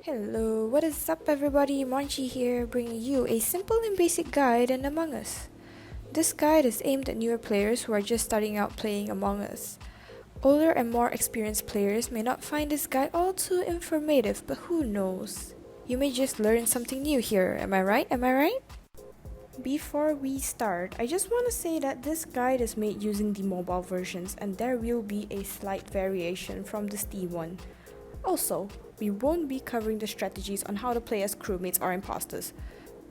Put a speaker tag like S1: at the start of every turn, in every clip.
S1: Hello, what is up everybody? Monchie here, bringing you a simple and basic guide in Among Us. This guide is aimed at newer players who are just starting out playing Among Us. Older and more experienced players may not find this guide all too informative, but who knows? You may just learn something new here, am I right? Before we start, I just want to say that this guide is made using the mobile versions and there will be a slight variation from the Steam one. Also, we won't be covering the strategies on how to play as crewmates or imposters.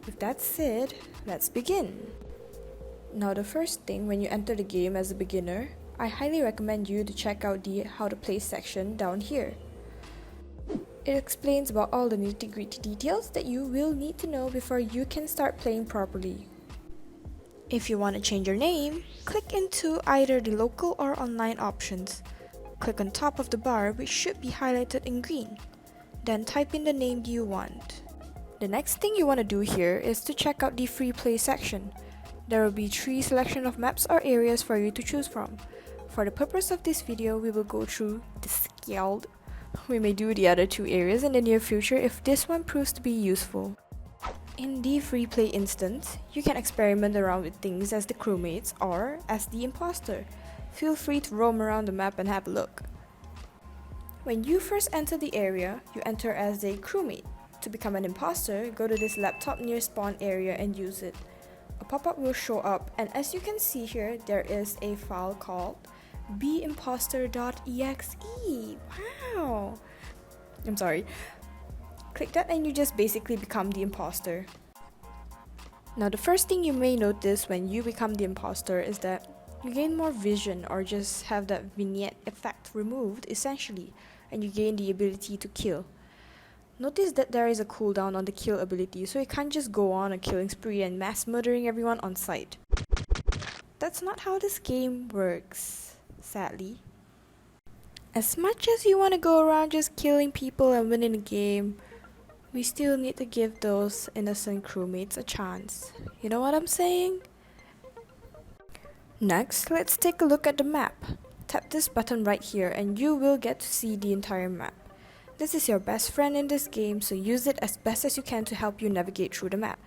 S1: With that said, let's begin. Now the first thing when you enter the game as a beginner, I highly recommend you to check out the how to play section down here. It explains about all the nitty-gritty details that you will need to know before you can start playing properly. If you want to change your name, click into either the local or online options. Click on top of the bar which should be highlighted in green. Then type in the name you want. The next thing you want to do here is to check out the free play section. There will be 3 selection of maps or areas for you to choose from. For the purpose of this video, we will go through the scaled. We may do the other 2 areas in the near future if this one proves to be useful. In the free play instance, you can experiment around with things as the crewmates or as the imposter. Feel free to roam around the map and have a look. When you first enter the area, you enter as a crewmate. To become an imposter, go to this laptop near spawn area and use it. A pop-up will show up and as you can see here, there is a file called beimposter.exe. Wow! I'm sorry. Click that and you just basically become the imposter. Now the first thing you may notice when you become the imposter is that you gain more vision or just have that vignette effect removed essentially, and you gain the ability to kill. Notice that there is a cooldown on the kill ability, so you can't just go on a killing spree and mass murdering everyone on sight. That's not how this game works, sadly. As much as you want to go around just killing people and winning the game, we still need to give those innocent crewmates a chance. You know what I'm saying? Next, let's take a look at the map. Tap this button right here and you will get to see the entire map. This is your best friend in this game, so use it as best as you can to help you navigate through the map.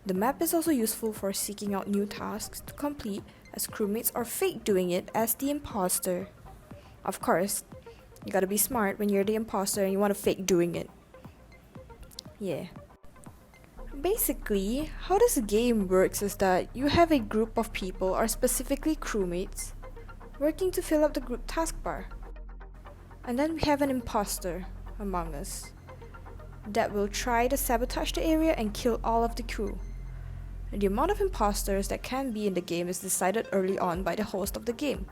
S1: The map is also useful for seeking out new tasks to complete as crewmates or fake doing it as the imposter. Of course, you gotta be smart when you're the imposter and you want to fake doing it. Yeah. Basically, how this game works is that you have a group of people, or specifically crewmates, working to fill up the group taskbar. And then we have an imposter among us that will try to sabotage the area and kill all of the crew. And the amount of imposters that can be in the game is decided early on by the host of the game,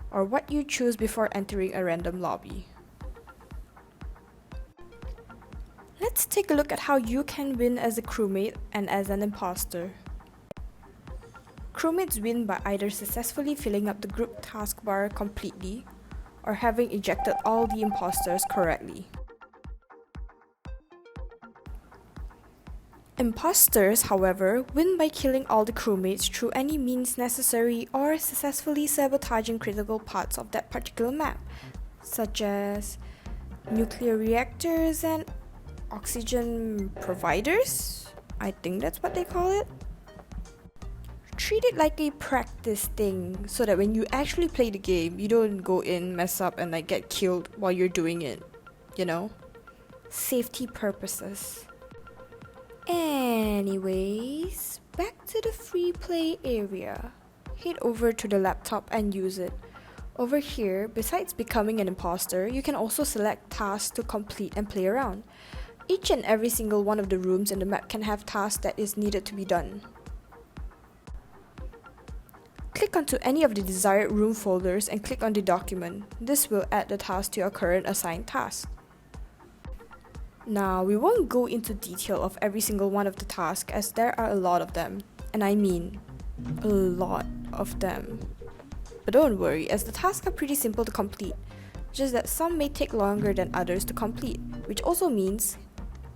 S1: or what you choose before entering a random lobby. Let's take a look at how you can win as a crewmate and as an imposter. Crewmates win by either successfully filling up the group taskbar completely or having ejected all the imposters correctly. Imposters, however, win by killing all the crewmates through any means necessary or successfully sabotaging critical parts of that particular map, such as nuclear reactors and oxygen providers? I think that's what they call it. Treat it like a practice thing so that when you actually play the game, you don't go in, mess up and get killed while you're doing it. You know? Safety purposes. Anyways, back to the free play area. Head over to the laptop and use it. Over here, besides becoming an imposter, you can also select tasks to complete and play around. Each and every single one of the rooms in the map can have tasks that is needed to be done. Click onto any of the desired room folders and click on the document. This will add the task to your current assigned task. Now, we won't go into detail of every single one of the tasks as there are a lot of them. And I mean, a lot of them. But don't worry, as the tasks are pretty simple to complete. Just that some may take longer than others to complete, which also means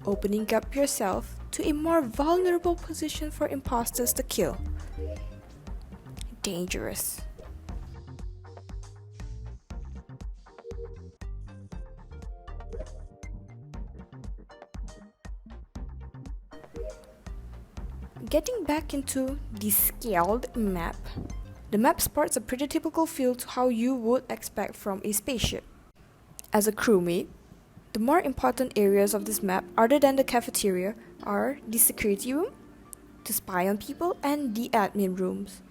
S1: opening up yourself to a more vulnerable position for imposters to kill. Dangerous. Getting back into the scaled map, the map sports a pretty typical feel to how you would expect from a spaceship. As a crewmate, the more important areas of this map, other than the cafeteria, are the security room, to spy on people, and the admin rooms.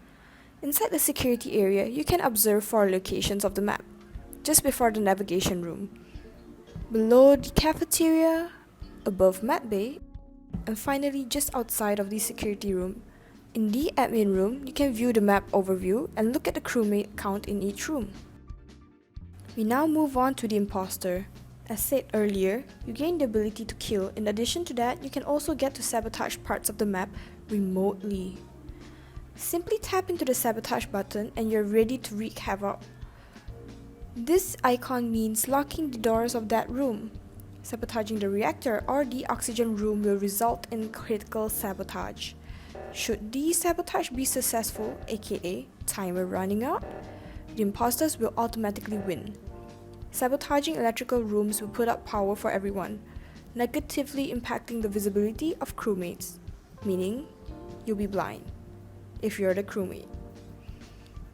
S1: Inside the security area, you can observe 4 locations of the map, just before the navigation room, below the cafeteria, above map bay, and finally just outside of the security room. In the admin room, you can view the map overview and look at the crewmate count in each room. We now move on to the imposter. As said earlier, you gain the ability to kill. In addition to that, you can also get to sabotage parts of the map remotely. Simply tap into the sabotage button and you're ready to wreak havoc. This icon means locking the doors of that room. Sabotaging the reactor or the oxygen room will result in critical sabotage. Should the sabotage be successful, aka timer running out, the imposters will automatically win. Sabotaging electrical rooms will put out power for everyone, negatively impacting the visibility of crewmates, meaning you'll be blind if you're the crewmate.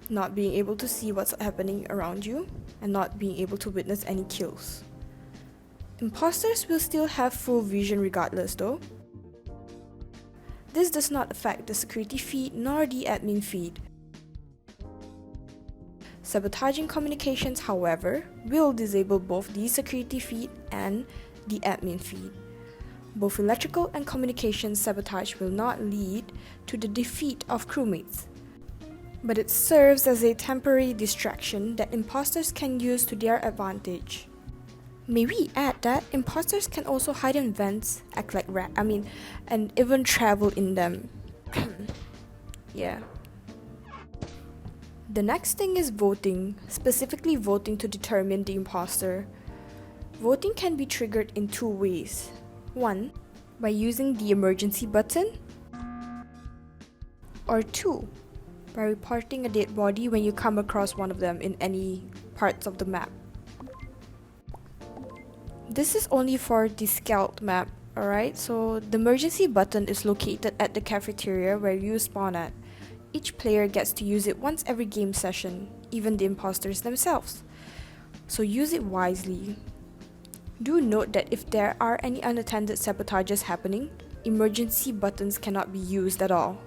S1: Not being able to see what's happening around you and not being able to witness any kills. Imposters will still have full vision regardless though. This does not affect the security feed nor the admin feed. Sabotaging communications, however, will disable both the security feed and the admin feed. Both electrical and communications sabotage will not lead to the defeat of crewmates, but it serves as a temporary distraction that imposters can use to their advantage. May we add that imposters can also hide in vents, act like and even travel in them. Yeah. The next thing is voting, specifically voting to determine the imposter. Voting can be triggered in 2 ways. 1, by using the emergency button, or 2, by reporting a dead body when you come across one of them in any parts of the map. This is only for the scaled map, alright? So the emergency button is located at the cafeteria where you spawn at. Each player gets to use it once every game session, even the imposters themselves. So use it wisely. Do note that if there are any unattended sabotages happening, emergency buttons cannot be used at all.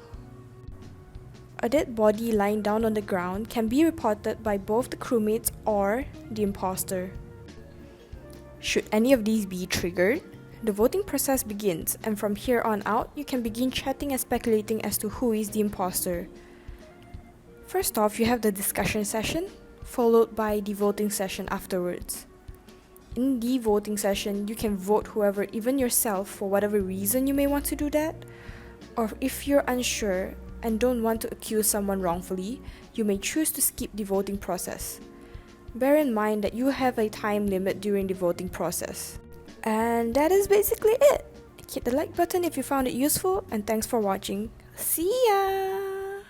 S1: A dead body lying down on the ground can be reported by both the crewmates or the imposter. Should any of these be triggered, the voting process begins, and from here on out, you can begin chatting and speculating as to who is the imposter. First off, you have the discussion session, followed by the voting session afterwards. In the voting session, you can vote whoever, even yourself, for whatever reason you may want to do that. Or if you're unsure and don't want to accuse someone wrongfully, you may choose to skip the voting process. Bear in mind that you have a time limit during the voting process. And that is basically it. Hit the like button if you found it useful, and thanks for watching. See ya!